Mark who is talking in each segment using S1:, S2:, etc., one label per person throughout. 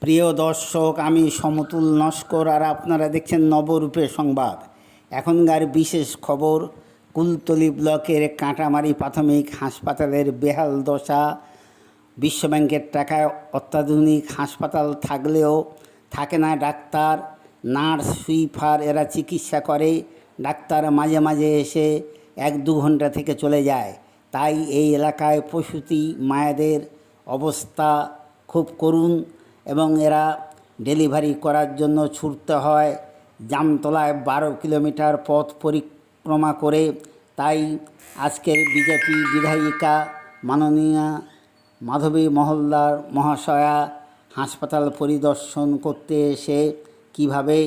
S1: প্রিয় দর্শক, আমি সমতুল নস্কর আর আপনারা দেখছেন নবরূপের সংবাদ। এখনকার বিশেষ খবর, কুলতলি ব্লকের কাঁটামারি প্রাথমিক হাসপাতালের বেহাল দশা। বিশ্বব্যাংকের টাকায় অত্যাধুনিক হাসপাতাল থাকলেও থাকে না ডাক্তার, নার্স, সুইপার। এরা চিকিৎসা করে, ডাক্তার মাঝে মাঝে এসে 1-2 ঘন্টা থেকে চলে যায়। তাই এই এলাকায় প্রসূতি মায়েদের অবস্থা খুব করুণ এবং এরা ডেলিভারি করার জন্য ছুটতে হয় জামতলায় 12 কিলোমিটার পথ পরিক্রমা করে। তাই আজকের বিজেপি বিধায়িকা মাননীয়া মাধবী মহলদার মহাশয়া হাসপাতাল পরিদর্শন করতে এসে কিভাবে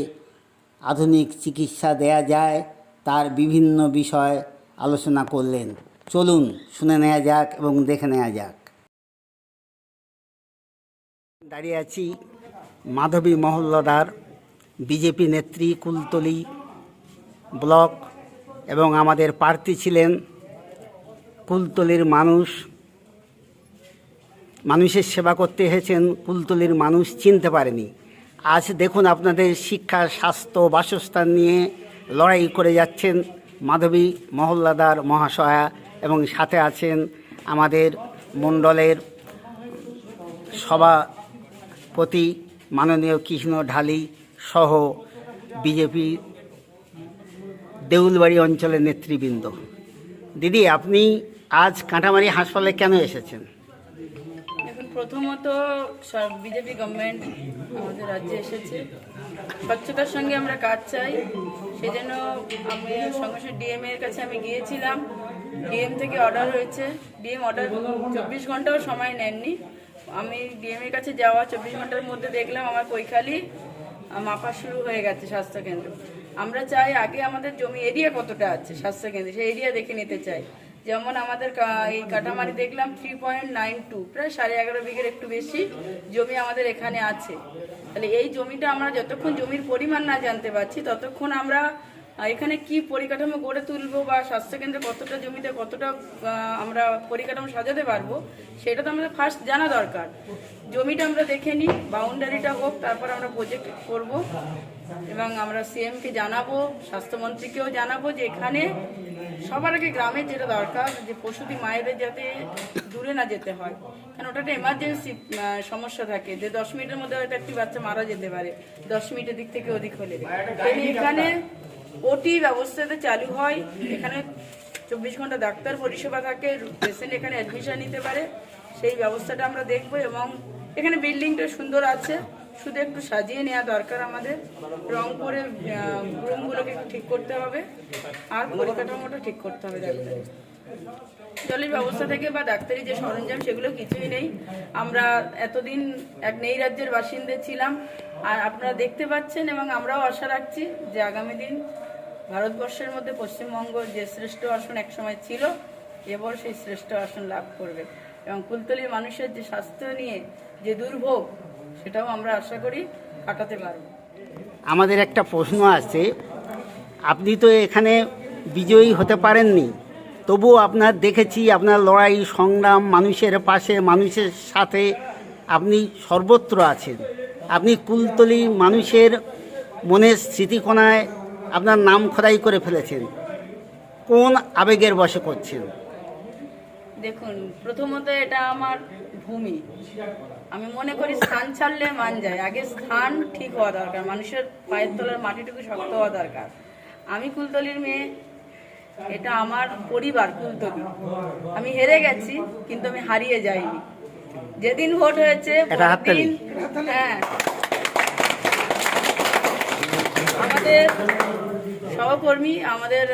S1: আধুনিক চিকিৎসা দেয়া যায় তার বিভিন্ন বিষয় আলোচনা করলেন। চলুন শুনে নেওয়া যাক এবং দেখে নেওয়া যাক। দাঁড়িয়ে আছি মাধবী মহল্লার বিজেপি নেত্রী, কুলতলি ব্লক, এবং আমাদের প্রার্থী ছিলেন কুলতলির মানুষের সেবা করতে এসেছেন। কুলতলির মানুষ চিনতে পারেনি। আজ দেখুন, আপনাদের শিক্ষা, স্বাস্থ্য, বাসস্থান নিয়ে লড়াই করে যাচ্ছেন মাধবী মহল্লাদার মহাশয়া, এবং সাথে আছেন আমাদের মণ্ডলের সভাপতি মাননীয় কৃষ্ণ ঢালি সহ বিজেপি দেউলবাড়ি অঞ্চলের নেতৃবৃন্দ। দিদি, আপনি আজ কাঁটামারি হাসপাতালে কেন এসেছেন?
S2: এখন প্রথমত বিজেপি গভর্নমেন্ট আমাদের রাজ্যে এসেছে, স্বচ্ছতার সঙ্গে আমরা কাজ চাই। সেজন্য আমি সঙ্গে সঙ্গে ডিএম এর কাছে আমি গিয়েছিলাম। ডিএম থেকে অর্ডার হয়েছে, ডিএম অর্ডার 24 ঘন্টাও সময় নেননি। আমি ডিএম এর কাছে যাওয়া 24 ঘন্টার মধ্যে দেখলাম আমার কৈখালি মাপা শুরু হয়ে গেছে স্বাস্থ্যকেন্দ্র। আমরা চাই আগে আমাদের জমি এরিয়া কতটা আছে স্বাস্থ্যকেন্দ্রে, সেই এরিয়া দেখে নিতে চাই। যেমন আমাদের এই কাটামারি দেখলাম 3.92, প্রায় 11.5 বিঘের একটু বেশি জমি আমাদের এখানে আছে। তাহলে এই জমিটা আমরা যতক্ষণ জমির পরিমাণ না জানতে পারছি ততক্ষণ আমরা এখানে কি পরিকাঠামো গড়ে তুলবো বা স্বাস্থ্যকেন্দ্রে কতটা জমিতে কতটা আমরা পরিকাঠামো সাজাতে পারবো সেটা তো আমাদের ফার্স্ট জানা দরকার। জমিটা আমরা দেখে নিই, বাউন্ডারিটা হোক, তারপর আমরা প্রজেক্ট করব এবং আমরা সিএমকে জানাবো, স্বাস্থ্যমন্ত্রীকেও জানাবো যে এখানে সবার আগে গ্রামের যেটা দরকার, যে প্রসূতি মায়েদের যাতে দূরে না যেতে হয়, কারণ ওটা একটা এমার্জেন্সি সমস্যা থাকে, যে 10 মিনিটের মধ্যে হয়তো একটি বাচ্চা মারা যেতে পারে, 10 মিনিটের দিক থেকে অধিক হলে। এখানে ওটি ব্যবস্থাতে চালু হয়, এখানে 24 ঘন্টা ডাক্তার পরিষেবা থাকে, পেশেন্ট এখানে অ্যাডমিশন নিতে পারে, সেই ব্যবস্থাটা আমরা দেখবো। এবং এখানে বিল্ডিংটা সুন্দর আছে, শুধু একটু সাজিয়ে নেওয়া দরকার আমাদের, রং করে রুমগুলোকে ঠিক করতে হবে আর পরিকাঠামোটা ঠিক করতে হবে। ডাক্তার জলের ব্যবস্থা থেকে বা ডাক্তারি যে সরঞ্জাম সেগুলো কিছুই নেই। আমরা এতদিন এক নেই রাজ্যের বাসিন্দা ছিলাম, আর আপনারা দেখতে পাচ্ছেন এবং আমরাও আশা রাখছি যে আগামী দিন ভারতবর্ষের মধ্যে পশ্চিমবঙ্গ যে শ্রেষ্ঠ আসন একসময় ছিল, এবার সেই শ্রেষ্ঠ আসন লাভ করবে। এবং কুলতলির মানুষের যে স্বাস্থ্য নিয়ে যে দুর্ভোগ, সেটাও আমরা আশা করি কাটাতে পারব।
S1: আমাদের একটা প্রশ্ন আছে, আপনি তো এখানে বিজয়ী হতে পারেননি, তবুও আপনার দেখেছি আপনার লড়াই সংগ্রাম, মানুষের পাশে, মানুষের সাথে আপনি সর্বত্র আছেন। আপনি কুলতলি মানুষের মনের স্মৃতিকোণায় আপনার নাম খোদাই করে ফেলেছেন। কোন আবেগের বশে করছেন?
S2: দেখুন, প্রথমত এটা আমার ভূমি। আমি মনে করি স্থান ছাড়লে মান যায়, আগে স্থান ঠিক হওয়া দরকার, মানুষের পায়ের তলার মাটিটুকু শক্ত হওয়া দরকার। আমি কুলতলির মেয়ে, এটা আমার পরিবার কুলতলি। আমি হেরে গেছি কিন্তু আমি হারিয়ে যাইনি। যেদিন ভোট হয়েছে হ্যাঁ, আমাদের সহকর্মী, আমাদের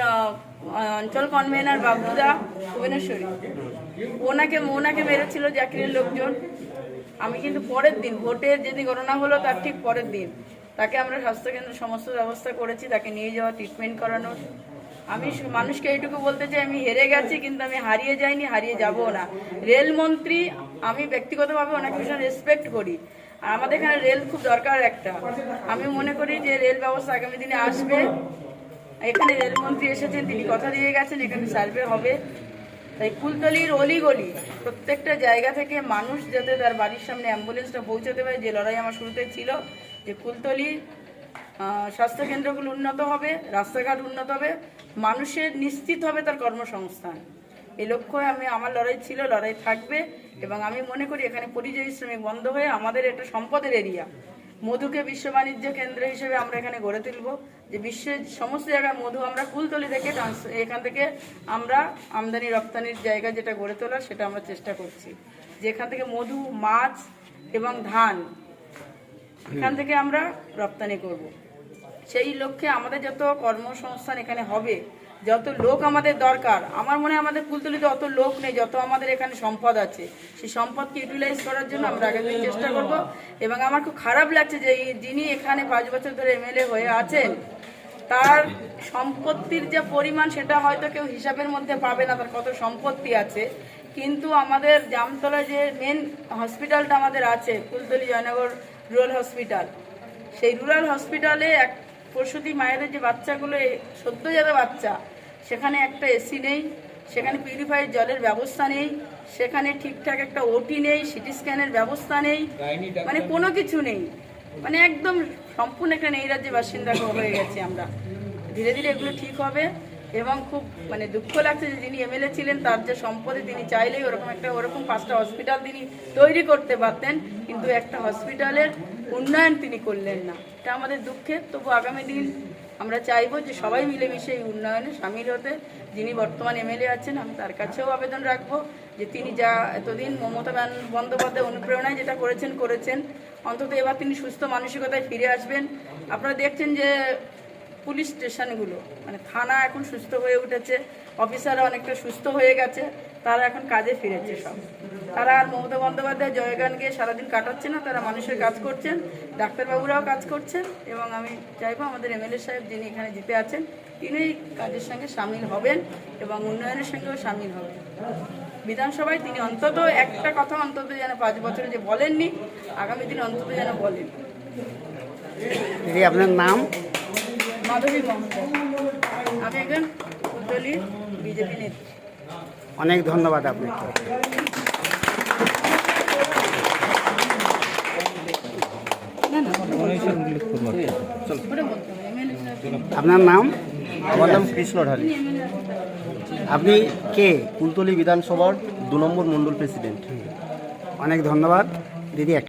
S2: অঞ্চল কনভেনার বাবুদা ভুবনেশ্বরী, ওনাকে মেরেছিল জাকিরের লোকজন। আমি কিন্তু পরের দিন, ভোটের যেদিন গণনা হলো তার ঠিক পরের দিন তাকে আমরা স্বাস্থ্যকেন্দ্রের সমস্ত ব্যবস্থা করেছি, তাকে নিয়ে যাওয়া, ট্রিটমেন্ট করানোর। আমি মানুষকে এইটুকু বলতে চাই, আমি হেরে গেছি কিন্তু আমি হারিয়ে যাইনি, হারিয়ে যাবো না। রেলমন্ত্রী, আমি ব্যক্তিগতভাবে ওনাকে ভীষণ রেসপেক্ট করি, আর আমাদের এখানে রেল খুব দরকার একটা। আমি মনে করি যে রেল ব্যবস্থা আগামী দিনে আসবে। এখানে রেলমন্ত্রী এসেছেন, তিনি কথা দিয়ে গেছেন এখানে সার্ভে হবে। তাই কুলতলির অলিগলি প্রত্যেকটা জায়গা থেকে মানুষ যাতে তার বাড়ির সামনে অ্যাম্বুলেন্সটা পৌঁছাতে পারে, যে লড়াই আমার শুরুতে ছিল যে কুলতলি স্বাস্থ্যকেন্দ্রগুলো উন্নত হবে, রাস্তাঘাট উন্নত হবে, মানুষের নিশ্চিত হবে তার কর্মসংস্থান। এই লক্ষ্যে আমার লড়াই ছিল, লড়াই থাকবে। এবং আমি মনে করি এখানে পরিযায়ী শ্রমিক বন্ধ হয়ে আমাদের একটা সম্পদের এরিয়া, মধুকে বিশ্ব বাণিজ্য কেন্দ্র হিসেবে আমরা এখানে গড়ে তুলব, যে বিশ্বের সমস্ত জায়গায় মধু আমরা কুলতলি থেকে এখান থেকে আমরা আমদানি রপ্তানির জায়গা যেটা গড়ে তোলার সেটা আমরা চেষ্টা করছি, যে এখান থেকে মধু, মাছ এবং ধান এখান থেকে আমরা রপ্তানি করব। সেই লক্ষ্যে আমাদের যত কর্মসংস্থান এখানে হবে, যত লোক আমাদের দরকার, আমার মনে হয় আমাদের কুলতলিতে অত লোক নেই যত আমাদের এখানে সম্পদ আছে, সেই সম্পদকে ইউটিলাইজ করার জন্য আমরা আগামী দিন চেষ্টা করব। এবং আমার খুব খারাপ লাগছে যে যিনি এখানে 5 বছর ধরে এমএলএ হয়ে আছেন, তার সম্পত্তির যে পরিমাণ সেটা হয়তো কেউ হিসাবের মধ্যে পাবে না, তার কত সম্পত্তি আছে। কিন্তু আমাদের জামতলায় যে মেন হসপিটালটা আমাদের আছে, কুলতলি জয়নগর রুরাল হসপিটাল, সেই রুরাল হসপিটালে এক প্রসূতি মায়েদের যে বাচ্চাগুলো, সদ্যজাত বাচ্চা, সেখানে একটা এসি নেই, সেখানে পিউরিফায়ার জলের ব্যবস্থা নেই, সেখানে ঠিকঠাক একটা ওটি নেই, সিটি স্ক্যানের ব্যবস্থা নেই, মানে কোনো কিছু নেই, মানে একদম সম্পূর্ণ একটা এই রাজ্যের বাসিন্দা হয়ে গেছে আমরা। ধীরে ধীরে এগুলো ঠিক হবে। এবং খুব মানে দুঃখ লাগছে যে যিনি এমএলএ ছিলেন, তার যে সম্পদে তিনি চাইলেই ওরকম 5টা হসপিটাল তিনি তৈরি করতে পারতেন, কিন্তু একটা হসপিটালের উন্নয়ন তিনি করলেন না। এটা আমাদের দুঃখের। তবু আগামী দিন আমরা চাইবো যে সবাই মিলেমিশে এই উন্নয়নে সামিল হতে। যিনি বর্তমান এমএলএ আছেন, আমি তার কাছেও আবেদন রাখবো যে তিনি যা এতদিন মমতা বন্দ্যোপাধ্যায় অনুপ্রেরণায় যেটা করেছেন, অন্তত এবার তিনি সুস্থ মানসিকতায় ফিরে আসবেন। আপনারা দেখছেন যে পুলিশ স্টেশনগুলো, মানে থানা এখন সুস্থ হয়ে উঠেছে, অফিসাররা অনেকটা সুস্থ হয়ে গেছে, তারা এখন কাজে ফিরেছে সব। তারা আর মমতা বন্দ্যোপাধ্যায় জয়গান গিয়ে সারাদিন কাটাচ্ছে না, তারা মানুষের কাজ করছেন, ডাক্তারবাবুরাও কাজ করছেন। এবং আমি চাইবো আমাদের এমএলএ সাহেব যিনি এখানে জিতে আছেন, তিনি কাজের সঙ্গে সামিল হবেন এবং উন্নয়নের সঙ্গেও সামিল হবেন। বিধানসভায় তিনি অন্তত একটা কথা অন্তত যেন 5 বছরে যে বলেননি, আগামী দিন অন্তত যেন বলেন।
S1: দিদি আপনার নাম?
S2: মাধবী মহোদয়, আমি একজন কুলতলি বিজেপি নেত্রী।
S1: অনেক ধন্যবাদ আপনাকে। আপনার নাম?
S3: আমার নাম কৃষ্ণ ঢালি।
S1: আপনি কে?
S3: কুলতলি বিধানসভার 2 নম্বর মণ্ডল প্রেসিডেন্ট।
S1: অনেক ধন্যবাদ দিদি।